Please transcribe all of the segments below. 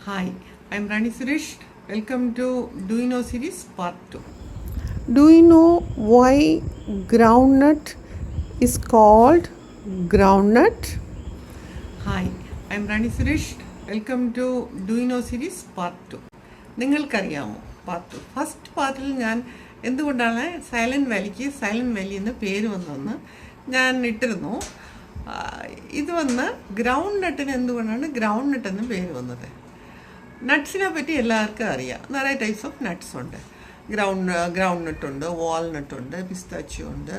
Hi, I'm Rani Suresh. Welcome to Do You Know series part 2. Do you know why groundnut is called groundnut? Hi, I'm Rani Suresh. Welcome to Do You Know series part 2. നിങ്ങൾക്കറിയാമോ part two first പാർട്ടിൽ ഞാൻ എന്തുകൊണ്ടാണ് silent വാലിക്ക് silent Valley എന്ന പേര് വന്നതെന്ന് ഞാൻ ഇട്ടിരുന്നു. ഇത് വന്ന് ഗ്രൗണ്ട് നട്ടിന് എന്തുകൊണ്ടാണ് ഗ്രൗണ്ട് നട്ട് എന്ന് പേര് വന്നത്. നട്ട്സിനെ പറ്റി എല്ലാവർക്കും അറിയാം. നിറയെ ടൈപ്സ് ഓഫ് നട്ട്സ് ഉണ്ട്. ഗ്രൗണ്ട് നട്ടുണ്ട്, വാൾനട്ടുണ്ട്, പിസ്താച്ചിയോ ഉണ്ട്,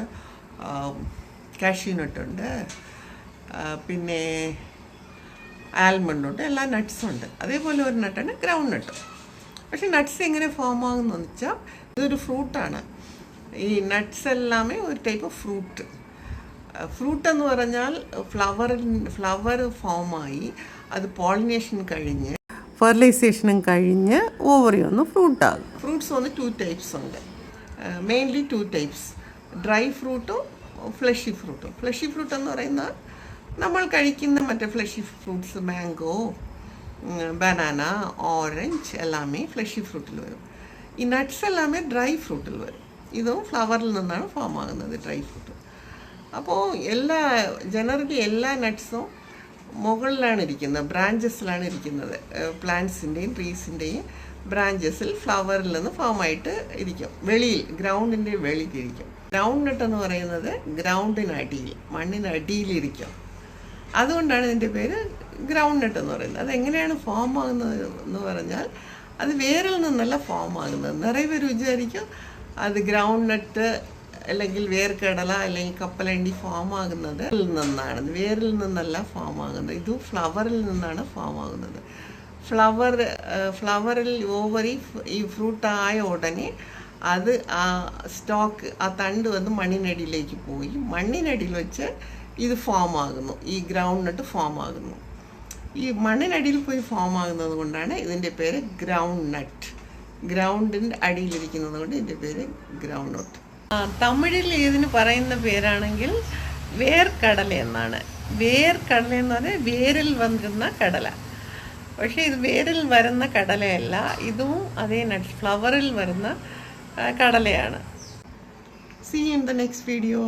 കാഷ്യൂ നട്ടുണ്ട്, പിന്നെ ആൽമണ്ട് ഉണ്ട്, എല്ലാ നട്ട്സും ഉണ്ട്. അതേപോലെ ഒരു നട്ടാണ് ഗ്രൗണ്ട് നട്ട്. പക്ഷെ നട്ട്സ് എങ്ങനെ ഫോം ആകുന്നതെന്ന് വെച്ചാൽ ഇതൊരു ഫ്രൂട്ടാണ്. ഈ നട്ട്സ് എല്ലാമേ ഒരു ടൈപ്പ് ഓഫ് ഫ്രൂട്ട്. ഫ്രൂട്ട് എന്ന് പറഞ്ഞാൽ ഫ്ലവർ ഫോമായി അത് പോളിനേഷൻ കഴിഞ്ഞ് ഫെർട്ടിലൈസേഷനും കഴിഞ്ഞ് ഓവറി ഒന്ന് ഫ്രൂട്ടാകും. ഫ്രൂട്ട്സ് വന്ന് 2 ടൈപ്സ് ഉണ്ട്. മെയിൻലി 2 ടൈപ്സ്, ഡ്രൈ ഫ്രൂട്ടും ഫ്ലഷി ഫ്രൂട്ടും. ഫ്ലഷി ഫ്രൂട്ട് എന്ന് പറയുന്നത് നമ്മൾ കഴിക്കുന്ന മറ്റേ fleshy fruits, mango, banana, orange എല്ലാമേ ഫ്ലഷി ഫ്രൂട്ടിൽ വരും. ഈ നട്ട്സ് എല്ലാമേ ഡ്രൈ ഫ്രൂട്ടിൽ വരും. ഇതും ഫ്ലവറിൽ നിന്നാണ് ഫോം ആകുന്നത്, ഡ്രൈ ഫ്രൂട്ട്. അപ്പോൾ ജനറലി എല്ലാ നട്ട്സും മുകളിലാണ് ഇരിക്കുന്നത്, ബ്രാഞ്ചസിലാണ് ഇരിക്കുന്നത്. പ്ലാന്റ്സിൻ്റെയും ട്രീസിൻ്റെയും ബ്രാഞ്ചസിൽ ഫ്ലവറിൽ നിന്ന് ഫോമായിട്ട് ഇരിക്കും. വെളിയിൽ ഗ്രൗണ്ടിൻ്റെ വെളിയിലിരിക്കും. ഗ്രൗണ്ട് നട്ട് എന്ന് പറയുന്നത് ഗ്രൗണ്ടിനടിയിൽ, മണ്ണിനടിയിലിരിക്കും. അതുകൊണ്ടാണ് ഇതിൻ്റെ പേര് ഗ്രൗണ്ട് നട്ട് എന്ന് പറയുന്നത്. അതെങ്ങനെയാണ് ഫോം ആകുന്നത് എന്ന് പറഞ്ഞാൽ അത് വേരിൽ നിന്നല്ല ഫോം ആകുന്നത്. നിറയെ പേര് വിചാരിക്കും അത് ഗ്രൗണ്ട് നട്ട് അല്ലെങ്കിൽ വേർക്കടല അല്ലെങ്കിൽ കപ്പലണ്ടി ഫോം ആകുന്നത് നിന്നാണ്. വേരിൽ നിന്നല്ല ഫോം ആകുന്നത്. ഇത് ഫ്ലവറിൽ നിന്നാണ് ഫോം ആകുന്നത്. ഫ്ലവറിൽ ഓവറി ഈ ഫ്രൂട്ടായ ഉടനെ അത് ആ സ്റ്റോക്ക്, ആ തണ്ട് വന്ന് മണ്ണിനടിയിലേക്ക് പോയി മണ്ണിനടിയിൽ വെച്ച് ഇത് ഫോം ആകുന്നു. ഈ ഗ്രൗണ്ട് നട്ട് ഫോം ആകുന്നു. ഈ മണ്ണിനടിയിൽ പോയി ഫോം ആകുന്നത് കൊണ്ടാണ് ഇതിൻ്റെ പേര് ഗ്രൗണ്ട് നട്ട്. ഗ്രൗണ്ടിൻ്റെ അടിയിലിരിക്കുന്നത് കൊണ്ട് ഇതിൻ്റെ പേര് ഗ്രൗണ്ട് നട്ട്. തമിഴിൽ ഇതിന് പറയുന്ന പേരാണെങ്കിൽ വേർക്കടല എന്നാണ്. വേർക്കടല എന്ന് പറഞ്ഞാൽ വേരിൽ വന്നിരുന്ന കടല. പക്ഷേ ഇത് വേരിൽ വരുന്ന കടലയല്ല, ഇതും അതേ നട്ട് ഫ്ലവറിൽ വരുന്ന കടലയാണ്. See you in the next video.